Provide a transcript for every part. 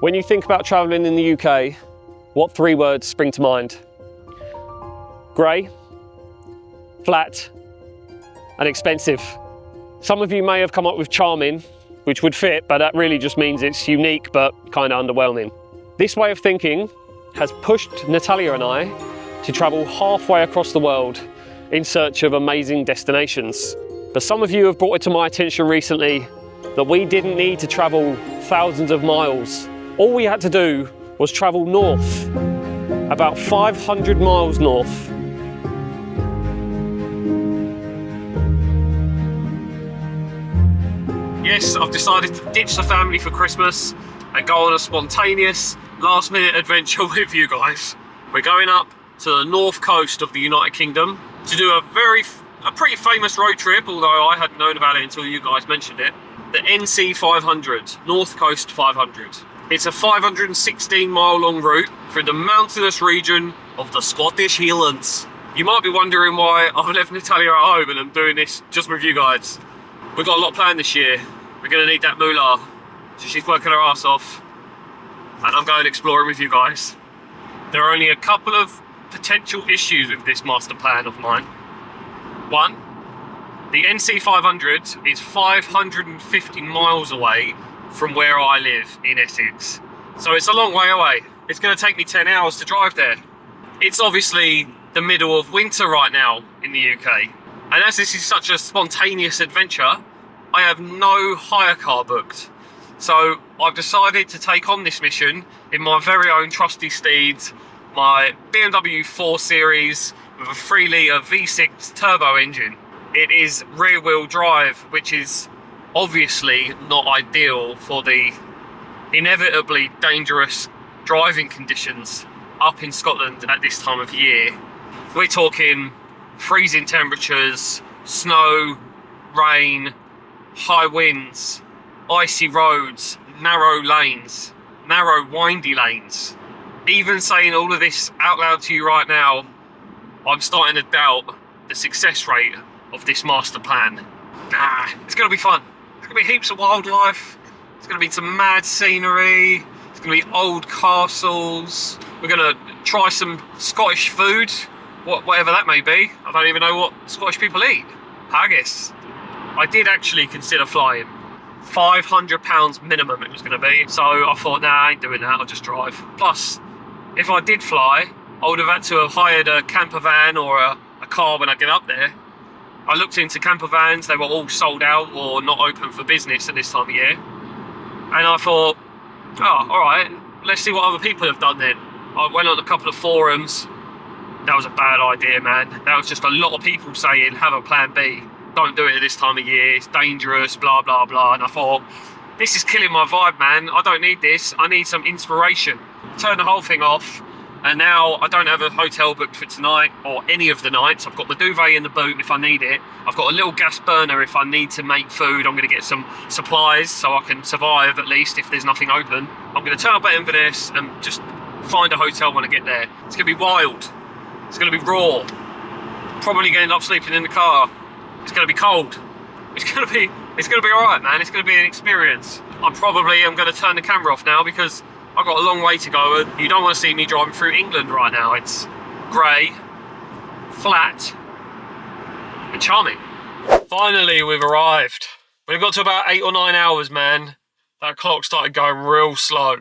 When you think about travelling in the UK, what three words spring to mind? Grey, flat, and expensive. Some of you may have come up with charming, which would fit, but that really just means it's unique but kind of underwhelming. This way of thinking has pushed Natalia and I to travel halfway across the world in search of amazing destinations. But some of you have brought it to my attention recently that we didn't need to travel thousands of miles. All we had to do was travel north, about 500 miles north. Yes, I've decided to ditch the family for Christmas and go on a spontaneous last-minute adventure with you guys. We're going up to the north coast of the United Kingdom to do a pretty famous road trip, although I hadn't known about it until you guys mentioned it. The NC 500, North Coast 500. It's a 516 mile long route through the mountainous region of the Scottish Highlands. You might be wondering why I've left Natalia at home and I'm doing this just with you guys. We've got a lot planned this year. We're going to need that moolah, so she's working her ass off and I'm going exploring with you guys. There are only a couple of potential issues with this master plan of mine. One, the NC 500 is 550 miles away from where I live in Essex. So it's a long way away. It's going to take me 10 hours to drive there. It's obviously the middle of winter right now in the UK. And as this is such a spontaneous adventure, I have no hire car booked. So I've decided to take on this mission in my very own trusty steeds, my BMW 4 Series with a 3-litre V6 turbo engine. It is rear wheel drive, which is obviously not ideal for the inevitably dangerous driving conditions up in Scotland at this time of year. We're talking freezing temperatures, snow, rain, high winds, icy roads, narrow lanes, narrow windy lanes. Even saying all of this out loud to you right now, I'm starting to doubt the success rate of this master plan. It's going to be fun. There's going to be heaps of wildlife. There's going to be some mad scenery. There's going to be old castles. We're going to try some Scottish food, whatever that may be. I don't even know what Scottish people eat. Haggis. I did actually consider flying. £500 minimum it was going to be. So I thought, nah, I ain't doing that. I'll just drive. Plus, if I did fly, I would have had to have hired a camper van or a car when I get up there. I looked into camper vans, they were all sold out or not open for business at this time of year. And I thought, oh, all right, let's see what other people have done then. I went on a couple of forums. That was a bad idea, man. That was just a lot of people saying, have a plan B. Don't do it at this time of year, it's dangerous, blah, blah, blah. And I thought, this is killing my vibe, man. I don't need this, I need some inspiration. Turn the whole thing off. And now I don't have a hotel booked for tonight or any of the nights. I've got the duvet in the boot if I need it. I've got a little gas burner if I need to make food. I'm going to get some supplies so I can survive at least if there's nothing open. I'm going to turn up at Inverness and just find a hotel when I get there. It's going to be wild. It's going to be raw. Probably going to end up sleeping in the car. It's going to be cold. It's going to be all right, man. It's going to be an experience. I'm going to turn the camera off now because I've got a long way to go and you don't want to see me driving through England right now. It's grey, flat, and charming. Finally, we've arrived. We've got to about 8 or 9 hours, man. That clock started going real slow.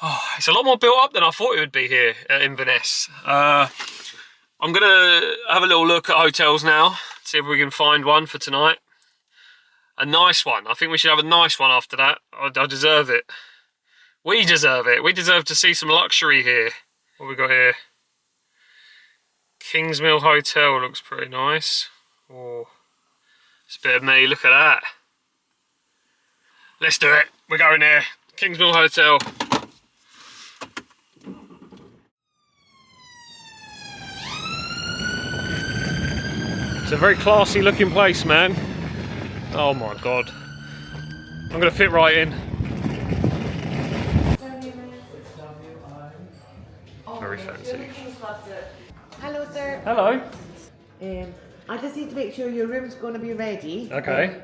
Oh, it's a lot more built up than I thought it would be here at Inverness. I'm going to have a little look at hotels now, see if we can find one for tonight. A nice one. I think we should have a nice one after that. I deserve it. We deserve it. We deserve to see some luxury here. What have we got here? Kingsmill Hotel looks pretty nice. Oh, it's a bit of me. Look at that. Let's do it. We're going there. Kingsmill Hotel. It's a very classy looking place, man. Oh my God. I'm going to fit right in. Very fancy. Hello, sir. Hello. I just need to make sure your room's going to be ready. Okay.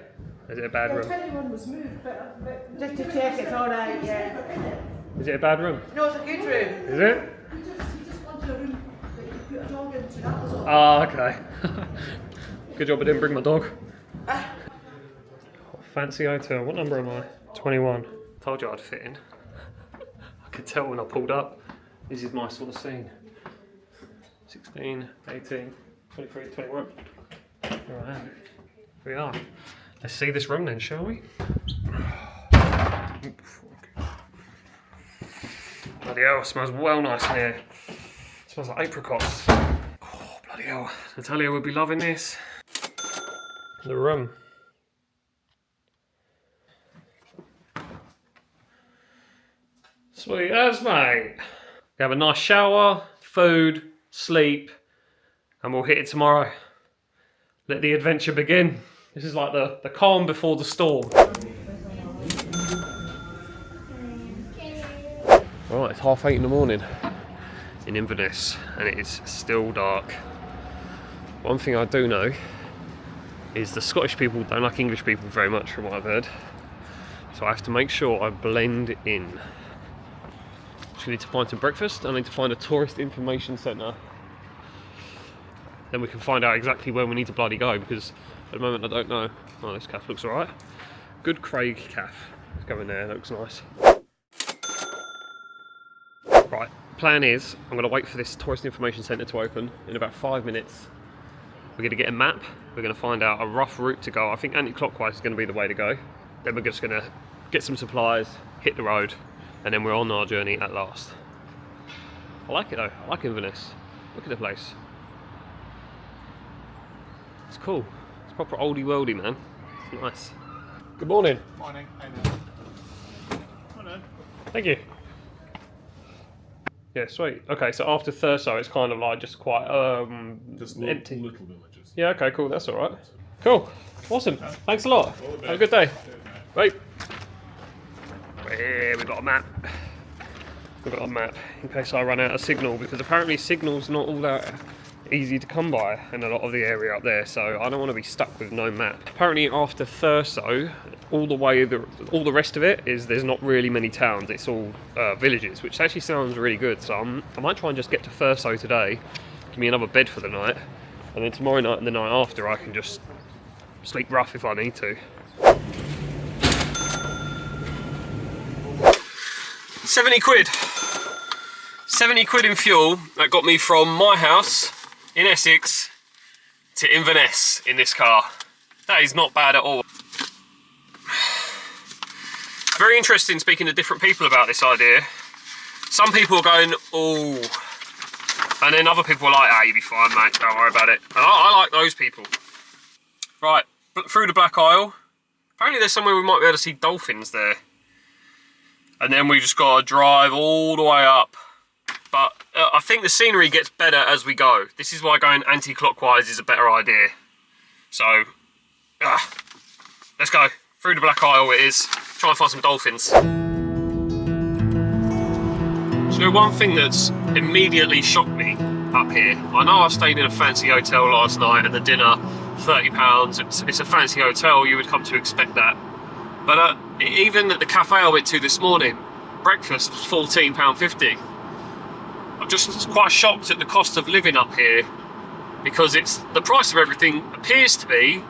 Is it a bad room? 21 was moved, but just to check it's all right, yeah. Is it a bad room? No, it's a good room. Is it? He just wanted a room that you could put a dog into, that was all. Ah, okay. Good job I didn't bring my dog. Fancy hotel. What number am I? 21. Told you I'd fit in. I could tell when I pulled up. This is my sort of scene. 16, 18, 23, 21. Alright. Here we are. Let's see this room then, shall we? Bloody hell, it smells well nice in here. It smells like apricots. Oh, bloody hell. Natalia would be loving this. The room. Sweet as, mate. We have a nice shower, food, sleep, and we'll hit it tomorrow. Let the adventure begin. This is like the calm before the storm. Right, it's 8:30 in the morning in Inverness, and it is still dark. One thing I do know is the Scottish people don't like English people very much, from what I've heard. So I have to make sure I blend in. Just need to find some breakfast. I need to find a tourist information centre. Then we can find out exactly where we need to bloody go, because at the moment I don't know. Oh, this cafe looks alright. Good Craig Cafe. Let's go in there, it looks nice. Right, plan is I'm going to wait for this tourist information centre to open in about 5 minutes. We're going to get a map. We're going to find out a rough route to go. I think anti-clockwise is going to be the way to go. Then we're just going to get some supplies, hit the road, and then we're on our journey at last. I like it though. I like Inverness. Look at the place. It's cool. It's proper oldie worldy, man. It's nice. Good morning. Morning. Morning. Thank you. Yeah, sweet. Okay, so after Thurso, it's kind of like just quite Just empty. little villages. Yeah, okay, cool. That's all right. Cool. Awesome. Thanks a lot. Have a good day. Right. Here we got a map. We've got a map in case I run out of signal, because apparently signal's not all that easy to come by in a lot of the area up there, so I don't want to be stuck with no map. Apparently after Thurso, all the rest of it is there's not really many towns. It's all villages, which actually sounds really good. So I might try and just get to Thurso today, give me another bed for the night, and then tomorrow night and the night after I can just sleep rough if I need to. 70 quid. 70 quid in fuel. That got me from my house in Essex to Inverness in this car. That is not bad at all. Very interesting speaking to different people about this idea. Some people are going, oh, and then other people are like, ah, you'll be fine, mate, don't worry about it. And I like those people. Right, through the Black Isle. Apparently there's somewhere we might be able to see dolphins there. And then we just got to drive all the way up. But I think the scenery gets better as we go. This is why going anti-clockwise is a better idea. So, let's go. Through the Black Isle it is. Try and find some dolphins. So one thing that's immediately shocked me up here. I know I stayed in a fancy hotel last night and the dinner, £30. It's a fancy hotel, you would come to expect that. But even at the cafe I went to this morning, breakfast was £14.50. I'm just quite shocked at the cost of living up here, because it's the price of everything appears to be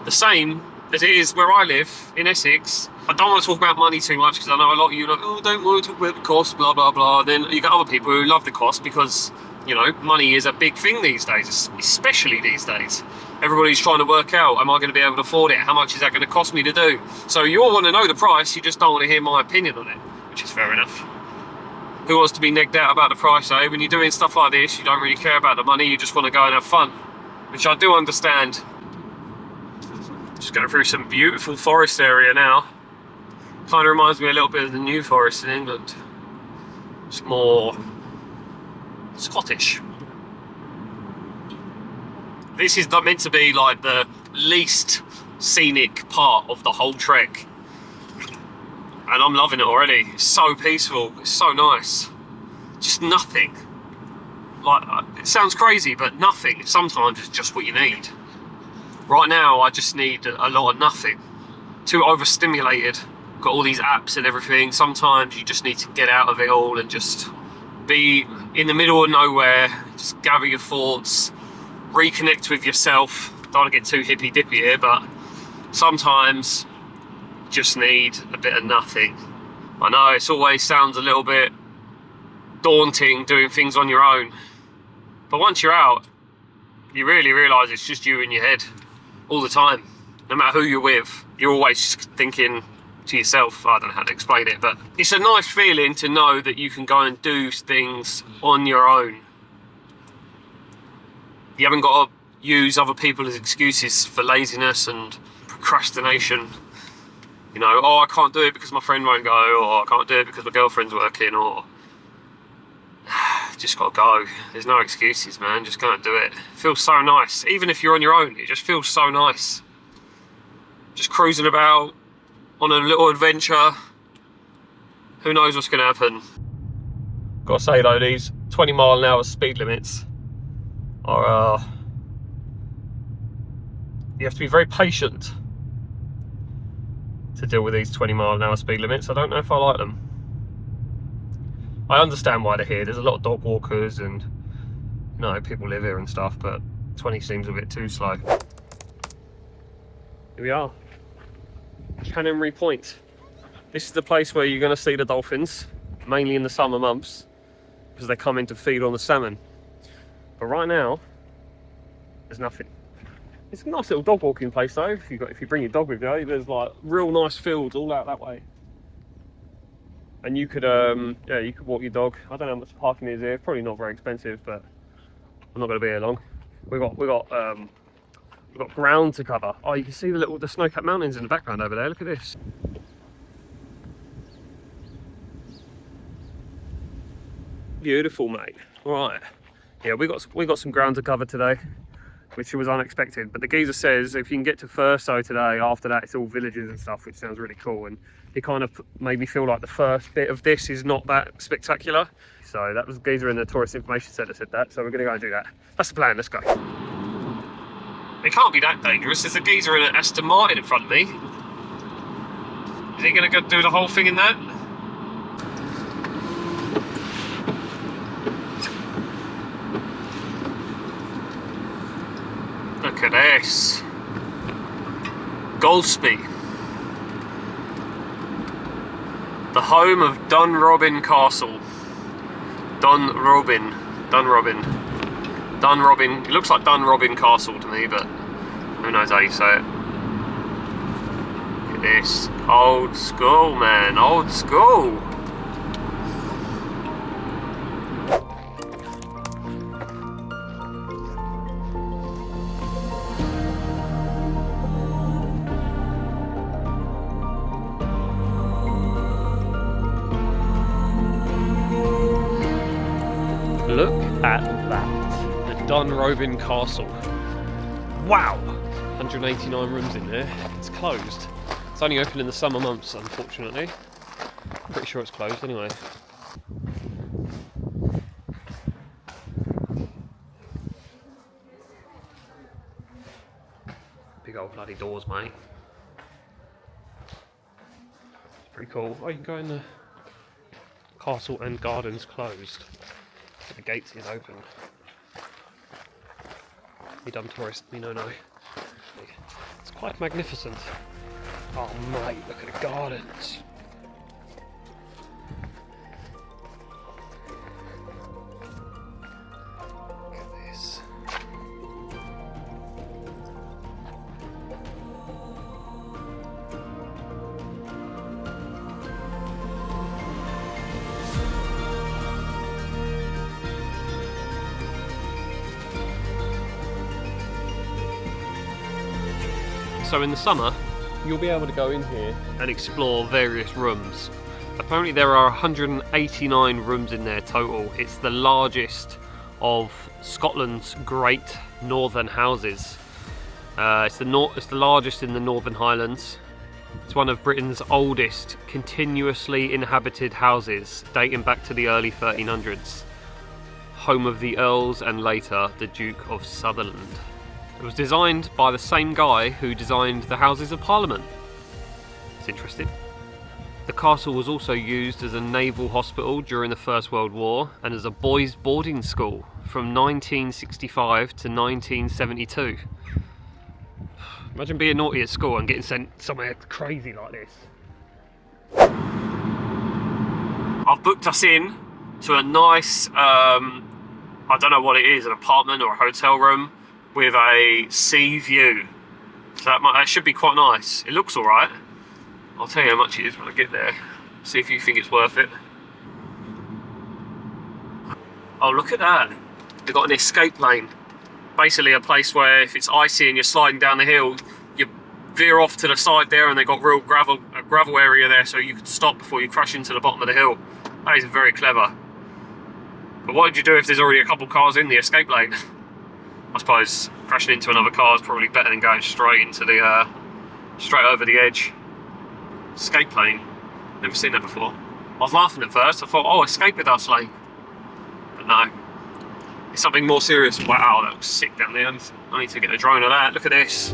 the same as it is where I live in Essex. I don't want to talk about money too much, because I know a lot of you are like, oh, don't want to talk about the cost, blah blah blah. And then you got other people who love the cost because, you know, money is a big thing these days, especially these days. Everybody's trying to work out, am I going to be able to afford it? How much is that going to cost me to do? So you all want to know the price, you just don't want to hear my opinion on it, which is fair enough. Who wants to be negged out about the price, eh? When you're doing stuff like this, you don't really care about the money, you just want to go and have fun, which I do understand. Just going through some beautiful forest area now. Kind of reminds me a little bit of the New Forest in England. It's more Scottish. This is meant to be like the least scenic part of the whole trek. And I'm loving it already. It's so peaceful, it's so nice. Just nothing. Like, it sounds crazy, but nothing sometimes is just what you need. Right now, I just need a lot of nothing. too overstimulated. Got all these apps and everything. Sometimes you just need to get out of it all and just be in the middle of nowhere, just gather your thoughts, reconnect with yourself. Don't want to get too hippy dippy here, but sometimes you just need a bit of nothing. I know it always sounds a little bit daunting doing things on your own, but once you're out, you really realise it's just you in your head all the time. No matter who you're with, you're always thinking to yourself. I don't know how to explain it, but it's a nice feeling to know that you can go and do things on your own. You haven't got to use other people as excuses for laziness and procrastination. You know, oh, I can't do it because my friend won't go, or I can't do it because my girlfriend's working, or just gotta go. There's no excuses, man. Just go and do it. It feels so nice. Even if you're on your own, it just feels so nice. Just cruising about on a little adventure. Who knows what's gonna happen? Gotta say though, these 20-mile-an-hour speed limits are you have to be very patient to deal with these 20-mile-an-hour speed limits. I don't know if I like them. I understand why they're here. There's a lot of dog walkers and, you know, people live here and stuff, but 20 seems a bit too slow. Here we are, Canonry Point. This is the place where you're going to see the dolphins, mainly in the summer months, because they come in to feed on the salmon. But right now, there's nothing. It's a nice little dog walking place though. If you bring your dog with you, there's like real nice fields all out that way. And you could, yeah, you could walk your dog. I don't know how much parking is here. Probably not very expensive, but I'm not going to be here long. We got ground to cover. Oh, you can see the snow-capped mountains in the background over there. Look at this. Beautiful, mate. All right. Yeah, we got some ground to cover today, which was unexpected. But the geezer says if you can get to Thurso today, after that it's all villages and stuff, which sounds really cool. And it kind of made me feel like the first bit of this is not that spectacular. So that was the geezer in the tourist information centre said that. So we're gonna go and do that. That's the plan. Let's go. It can't be that dangerous. There's a geezer in an Aston Martin in front of me. Is he gonna go do the whole thing in that? Look at this. Golspie. The home of Dunrobin Castle. Dunrobin. It looks like Dunrobin Castle to me, but who knows how you say it. Look at this. Old school, man. Old school. Look at that, the Dunrobin Castle. Wow, 189 rooms in there. It's closed. It's only open in the summer months, unfortunately. I'm pretty sure it's closed anyway. Big old bloody doors, mate. It's pretty cool. Oh, you can go in the castle and gardens closed. The gates is open. You dumb tourist, me no. It's quite magnificent. Oh mate, look at the gardens. Look at this. So in the summer, you'll be able to go in here and explore various rooms. Apparently there are 189 rooms in there total. It's the largest of Scotland's great northern houses. It's the largest in the Northern Highlands. It's one of Britain's oldest continuously inhabited houses, dating back to the early 1300s. Home of the Earls and later the Duke of Sutherland. It was designed by the same guy who designed the Houses of Parliament. It's interesting. The castle was also used as a naval hospital during the First World War and as a boys' boarding school from 1965 to 1972. Imagine being naughty at school and getting sent somewhere crazy like this. I've booked us in to a nice, I don't know what it is, an apartment or a hotel room with a sea view. So that should be quite nice. It looks alright. I'll tell you how much it is when I get there. See if you think it's worth it. Oh, look at that. They've got an escape lane. Basically a place where if it's icy and you're sliding down the hill, you veer off to the side there, and they've got real a gravel area there so you can stop before you crash into the bottom of the hill. That is very clever. But what would you do if there's already a couple cars in the escape lane? I suppose crashing into another car is probably better than going straight into the straight over the edge. Escape lane. Never seen that before. I was laughing at first. I thought, oh, escape with us lane. But no. It's something more serious. Wow, that was sick down there. I need to get a drone of that. Look at this.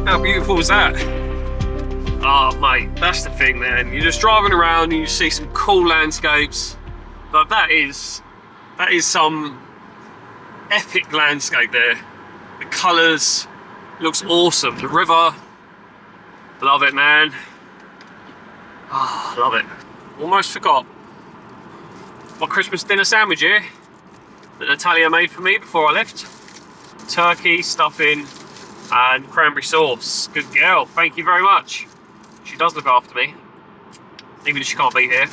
How beautiful was that? Oh, mate, that's the thing, man. You're just driving around and you see some cool landscapes. But that is some epic landscape there. The colours, looks awesome. The river, love it, man. Oh, love it. Almost forgot my Christmas dinner sandwich here that Natalia made for me before I left. Turkey, stuffing, and cranberry sauce. Good girl, thank you very much. She does look after me, even if she can't be here.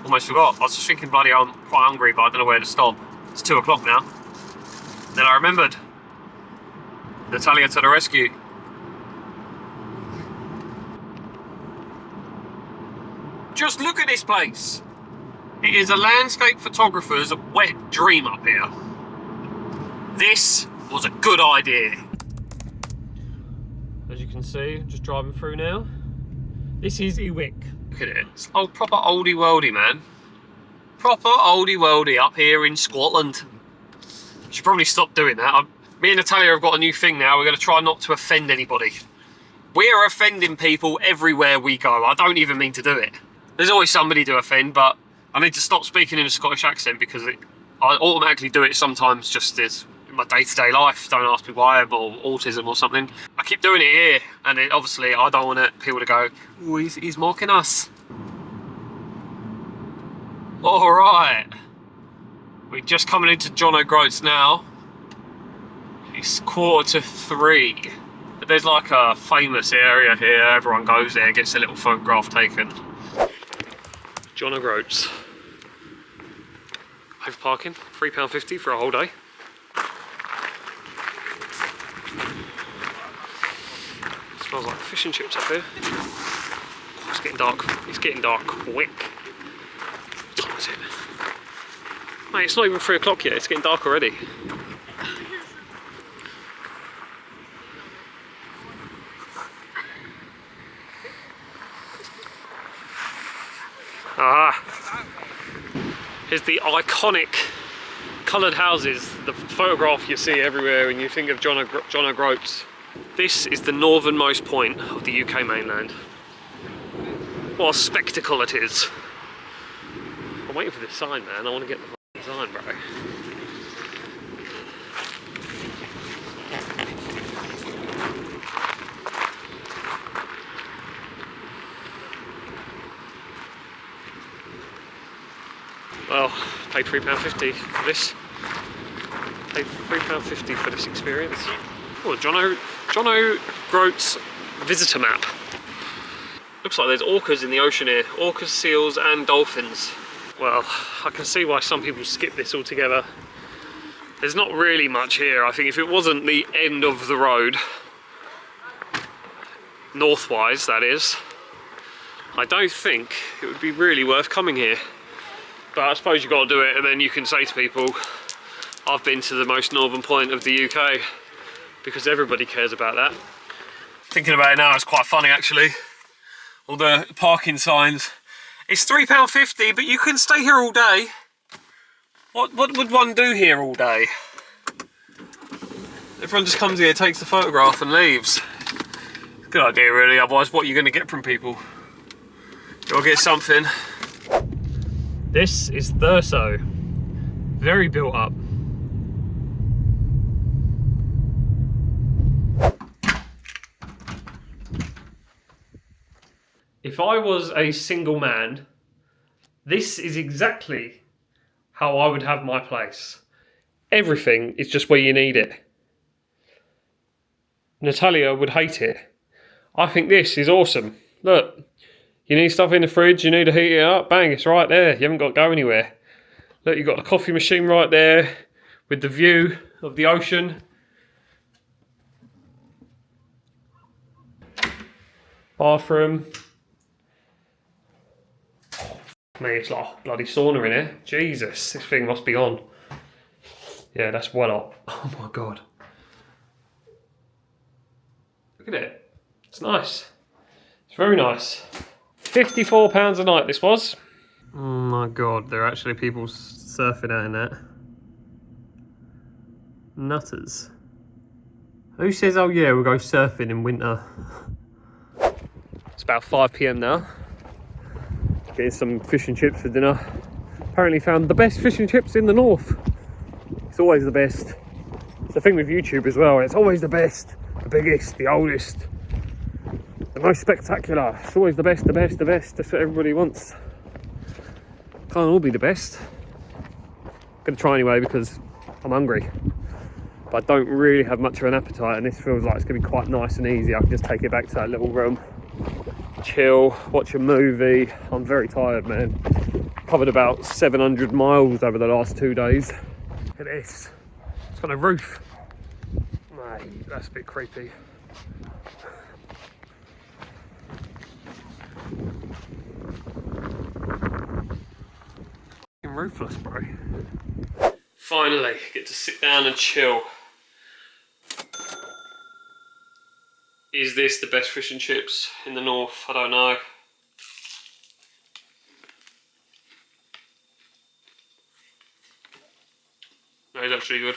Almost forgot. I was just thinking, bloody, I'm quite hungry, but I don't know where to stop. It's 2 o'clock now. Then I remembered. Natalia to the rescue. Just look at this place. It is a landscape photographer's wet dream up here. This was a good idea. As you can see, just driving through now. This is Iwick. Look at it. It's proper oldie worldy, man. Proper oldie worldy up here in Scotland. Should probably stop doing that. Me and Natalia have got a new thing now. We're going to try not to offend anybody. We are offending people everywhere we go. I don't even mean to do it. There's always somebody to offend, but I need to stop speaking in a Scottish accent because I automatically do it sometimes just as in my day-to-day life. Don't ask me why, or autism or something. I keep doing it here, and obviously I don't want people to go, oh, he's mocking us. All right. We're just coming into John O'Groats now. It's 2:45. But there's like a famous area here. Everyone goes there, gets a little photograph taken. John O'Groats. Paid for parking, £3.50 for a whole day. Smells like fish and chips up here. Oh, it's getting dark. It's getting dark quick. What time is it? Mate, it's not even 3 o'clock yet. It's getting dark already. Ah, here's the iconic coloured houses, the photograph you see everywhere when you think of John O'Groats. This is the northernmost point of the UK mainland. What a spectacle it is. I'm waiting for this sign, man. I want to get the sign, bro. Well, paid £3.50 for this. Paid £3.50 for this experience. Oh, John O'Groats visitor map. Looks like there's orcas in the ocean here. Orcas, seals and dolphins. Well, I can see why some people skip this altogether. There's not really much here. I think if it wasn't the end of the road, northwise that is, I don't think it would be really worth coming here. But I suppose you've got to do it, and then you can say to people, I've been to the most northern point of the UK, because everybody cares about that. Thinking about it now, it's quite funny actually. All the parking signs, It's £3.50, but you can stay here all day. What would one do here all day? Everyone just comes here, takes the photograph and leaves. Good idea really, otherwise what are you going to get from people? You'll get something. This is Thurso. Very built up. If I was a single man, this is exactly how I would have my place. Everything is just where you need it. Natalia would hate it. I think this is awesome. Look, you need stuff in the fridge, you need to heat it up, bang, it's right there. You haven't got to go anywhere. Look, you've got the coffee machine right there with the view of the ocean. Bathroom. Me, it's like a bloody sauna in here. Jesus, this thing must be on. Yeah, that's well hot. Oh my God. Look at it. It's nice. It's very nice. £54 a night this was. Oh my God, there are actually people surfing out in that. Nutters. Who says, oh yeah, we'll go surfing in winter? It's about 5 PM now. Getting some fish and chips for dinner. Apparently found the best fish and chips in the north. It's always the best. It's the thing with YouTube as well, it's always the best. The biggest, the oldest, the most spectacular. It's always the best, the best, the best. That's what everybody wants. Can't all be the best. I'm gonna try anyway because I'm hungry. But I don't really have much of an appetite, and this feels like it's gonna be quite nice and easy. I can just take it back to that little room, chill, watch a movie. I'm very tired, man. Covered about 700 miles over the last 2 days. Look at this. It's got a roof. Mate, that's a bit creepy. Roofless, bro. Finally, get to sit down and chill. Is this the best fish and chips in the north? I don't know. No, it's actually good.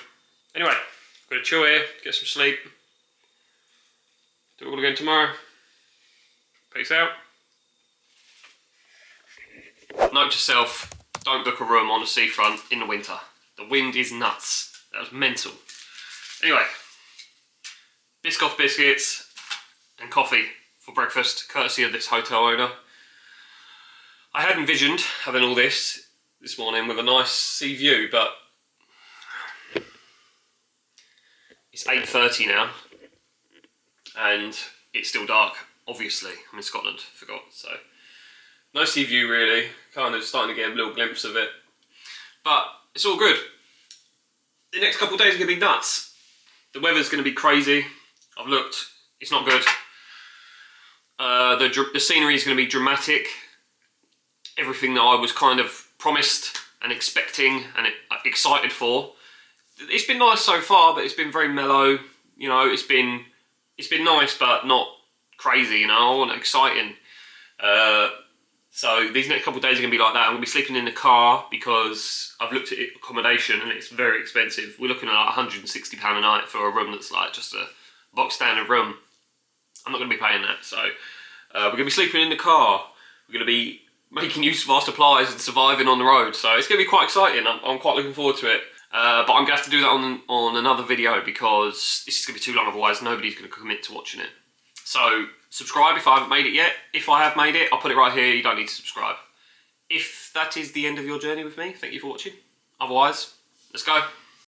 Anyway, I'm gonna chill here, get some sleep. Do it all again tomorrow. Peace out. Note to self, don't book a room on the seafront in the winter. The wind is nuts. That was mental. Anyway, Biscoff biscuits and coffee for breakfast, courtesy of this hotel owner. I had envisioned having all this morning with a nice sea view, but it's 8:30 now, and it's still dark, obviously. I'm in Scotland, forgot, so. No sea view really, kind of starting to get a little glimpse of it. But it's all good. The next couple of days are going to be nuts. The weather's going to be crazy. I've looked, it's not good. The scenery is going to be dramatic. Everything that I was kind of promised and expecting and excited for. It's been nice so far, but it's been very mellow. You know, it's been nice, but not crazy. You know, I want exciting. So these next couple of days are going to be like that. I'm going to be sleeping in the car because I've looked at accommodation and it's very expensive. We're looking at like £160 a night for a room that's like just a box standard room. I'm not going to be paying that. So we're going to be sleeping in the car. We're going to be making use of our supplies and surviving on the road. So it's going to be quite exciting. I'm quite looking forward to it. But I'm going to have to do that on another video because this is going to be too long, otherwise nobody's going to commit to watching it. So subscribe if I haven't made it yet. If I have made it, I'll put it right here. You don't need to subscribe. If that is the end of your journey with me, thank you for watching. Otherwise, let's go.